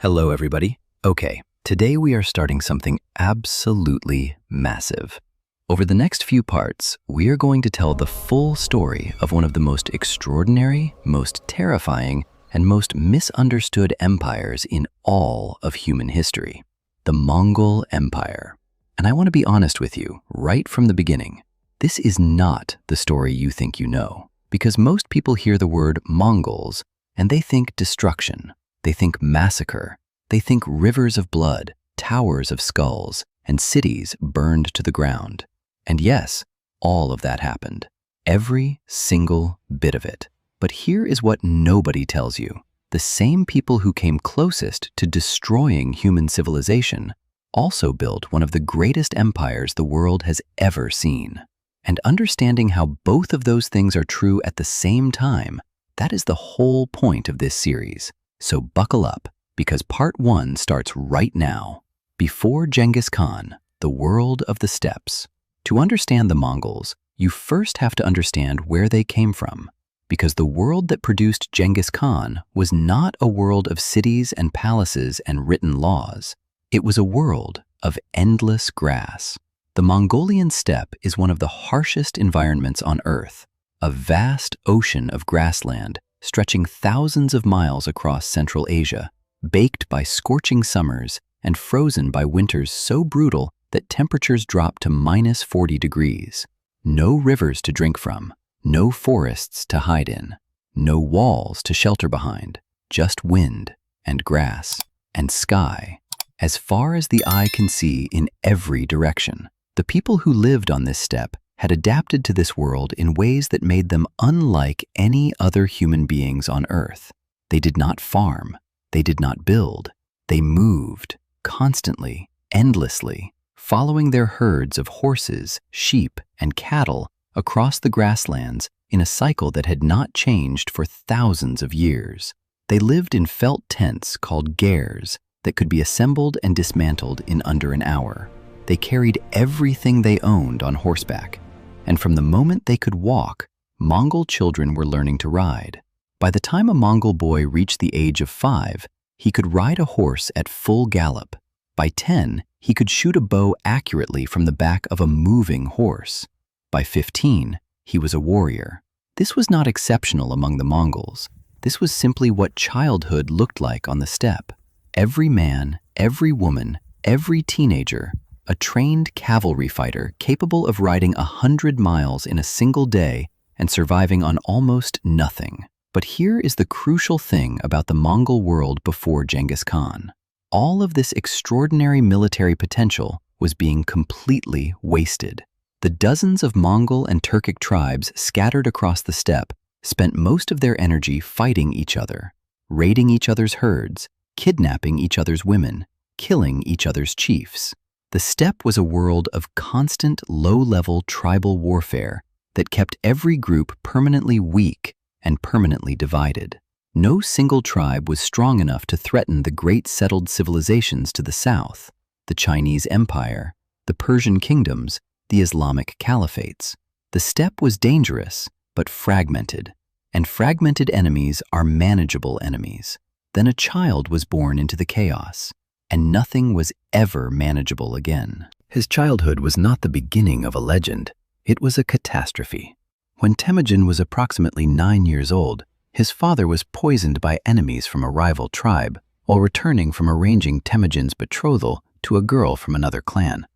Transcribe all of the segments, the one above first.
Hello, everybody. Okay, today we are starting something absolutely massive. Over the next few parts, we are going to tell the full story of one of the most extraordinary, most terrifying, and most misunderstood empires in all of human history, the Mongol Empire. And I want to be honest with you, right from the beginning, this is not the story you think you know, because most people hear the word Mongols and they think destruction. They think massacre. They think rivers of blood, towers of skulls, and cities burned to the ground. And yes, all of that happened. Every single bit of it. But here is what nobody tells you. The same people who came closest to destroying human civilization also built one of the greatest empires the world has ever seen. And understanding how both of those things are true at the same time, that is the whole point of this series. So buckle up, because part 1 starts right now. Before Genghis Khan, the world of the steppes. To understand the Mongols, you first have to understand where they came from, because the world that produced Genghis Khan was not a world of cities and palaces and written laws. It was a world of endless grass. The Mongolian steppe is one of the harshest environments on Earth, a vast ocean of grassland stretching thousands of miles across Central Asia, baked by scorching summers and frozen by winters so brutal that temperatures drop to -40 degrees. No rivers to drink from, no forests to hide in, no walls to shelter behind, just wind and grass and sky, as far as the eye can see in every direction. The people who lived on this steppe had adapted to this world in ways that made them unlike any other human beings on Earth. They did not farm, they did not build, they moved, constantly, endlessly, following their herds of horses, sheep, and cattle across the grasslands in a cycle that had not changed for thousands of years. They lived in felt tents called gers that could be assembled and dismantled in under an hour. They carried everything they owned on horseback. And from the moment they could walk, Mongol children were learning to ride. By the time a Mongol boy reached the age of 5, he could ride a horse at full gallop. By 10, he could shoot a bow accurately from the back of a moving horse. By 15, he was a warrior. This was not exceptional among the Mongols. This was simply what childhood looked like on the steppe. Every man, every woman, every teenager, a trained cavalry fighter capable of riding 100 miles in a single day and surviving on almost nothing. But here is the crucial thing about the Mongol world before Genghis Khan. All of this extraordinary military potential was being completely wasted. The dozens of Mongol and Turkic tribes scattered across the steppe spent most of their energy fighting each other, raiding each other's herds, kidnapping each other's women, killing each other's chiefs. The steppe was a world of constant, low-level tribal warfare that kept every group permanently weak and permanently divided. No single tribe was strong enough to threaten the great settled civilizations to the south, the Chinese Empire, the Persian kingdoms, the Islamic caliphates. The steppe was dangerous, but fragmented, and fragmented enemies are manageable enemies. Then a child was born into the chaos, and nothing was ever manageable again. His childhood was not the beginning of a legend, it was a catastrophe. When Temujin was approximately 9 years old, his father was poisoned by enemies from a rival tribe while returning from arranging Temujin's betrothal to a girl from another clan.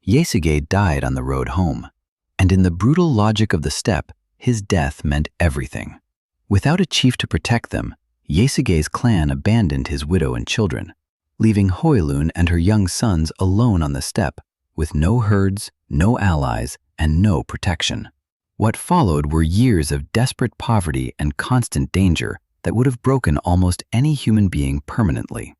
Yesuge died on the road home, and in the brutal logic of the steppe, his death meant everything. Without a chief to protect them, Yesuge's clan abandoned his widow and children, leaving Hoilun and her young sons alone on the steppe, with no herds, no allies, and no protection. What followed were years of desperate poverty and constant danger that would have broken almost any human being permanently.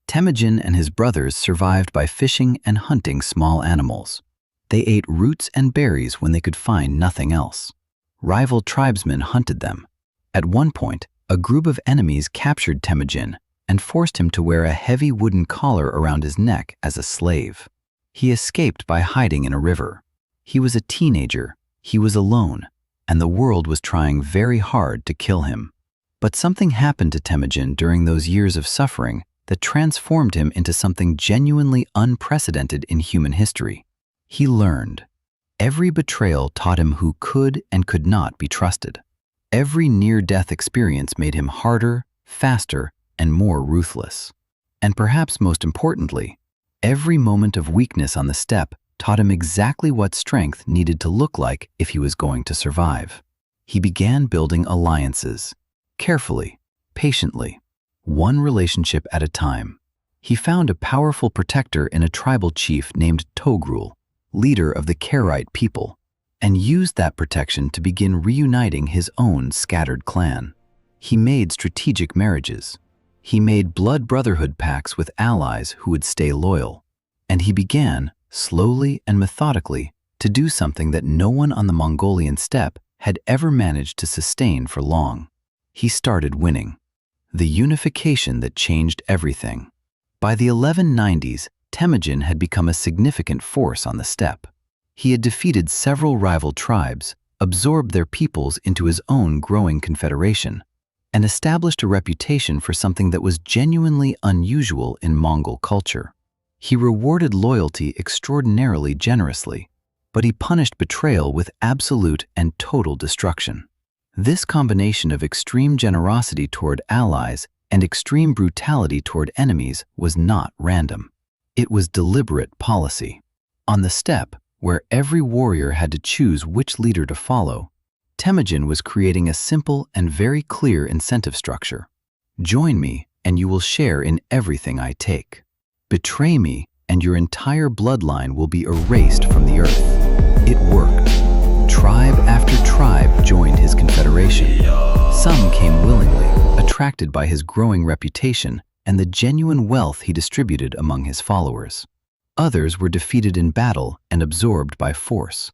Temujin and his brothers survived by fishing and hunting small animals. They ate roots and berries when they could find nothing else. Rival tribesmen hunted them. At one point, a group of enemies captured Temujin and forced him to wear a heavy wooden collar around his neck as a slave. He escaped by hiding in a river. He was a teenager, he was alone, and the world was trying very hard to kill him. But something happened to Temujin during those years of suffering that transformed him into something genuinely unprecedented in human history. He learned. Every betrayal taught him who could and could not be trusted. Every near-death experience made him harder, faster, and more ruthless. And perhaps most importantly, every moment of weakness on the steppe taught him exactly what strength needed to look like if he was going to survive. He began building alliances, carefully, patiently, one relationship at a time. He found a powerful protector in a tribal chief named Togrul, leader of the Karaite people, and used that protection to begin reuniting his own scattered clan. He made strategic marriages. He made blood brotherhood pacts with allies who would stay loyal. And he began, slowly and methodically, to do something that no one on the Mongolian steppe had ever managed to sustain for long. He started winning. The unification that changed everything. By the 1190s, Temujin had become a significant force on the steppe. He had defeated several rival tribes, absorbed their peoples into his own growing confederation, and established a reputation for something that was genuinely unusual in Mongol culture. He rewarded loyalty extraordinarily generously, but he punished betrayal with absolute and total destruction. This combination of extreme generosity toward allies and extreme brutality toward enemies was not random. It was deliberate policy. On the steppe, where every warrior had to choose which leader to follow, Temujin was creating a simple and very clear incentive structure. Join me, and you will share in everything I take. Betray me, and your entire bloodline will be erased from the earth. It worked. Tribe after tribe joined his confederation. Some came willingly, attracted by his growing reputation and the genuine wealth he distributed among his followers. Others were defeated in battle and absorbed by force.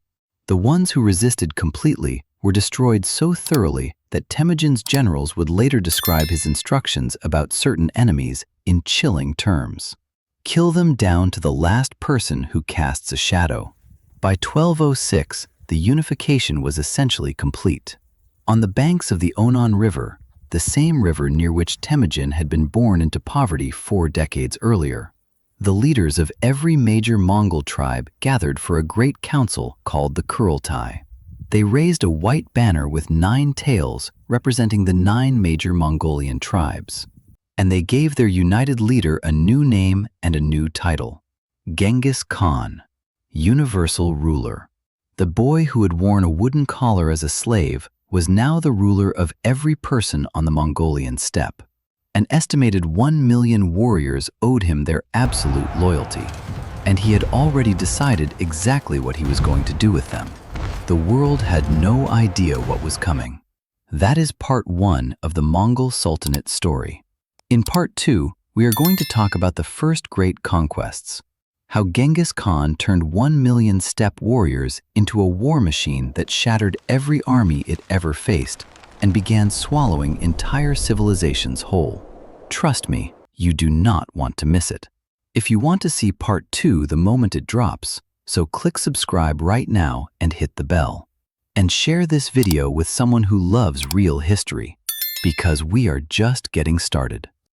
The ones who resisted completely were destroyed so thoroughly that Temujin's generals would later describe his instructions about certain enemies in chilling terms. Kill them down to the last person who casts a shadow. By 1206, the unification was essentially complete. On the banks of the Onon River, the same river near which Temujin had been born into poverty 4 decades earlier, the leaders of every major Mongol tribe gathered for a great council called the Kurultai. They raised a white banner with 9 tails representing the 9 major Mongolian tribes. And they gave their united leader a new name and a new title: Genghis Khan, Universal Ruler. The boy who had worn a wooden collar as a slave was now the ruler of every person on the Mongolian steppe. An estimated 1 million warriors owed him their absolute loyalty, and he had already decided exactly what he was going to do with them. The world had no idea what was coming. That is part 1 of the Mongol Sultanate story. In part 2, we are going to talk about the first great conquests, how Genghis Khan turned 1 million steppe warriors into a war machine that shattered every army it ever faced and began swallowing entire civilizations whole. Trust me, you do not want to miss it. If you want to see part 2 the moment it drops, so click subscribe right now and hit the bell. And share this video with someone who loves real history, because we are just getting started.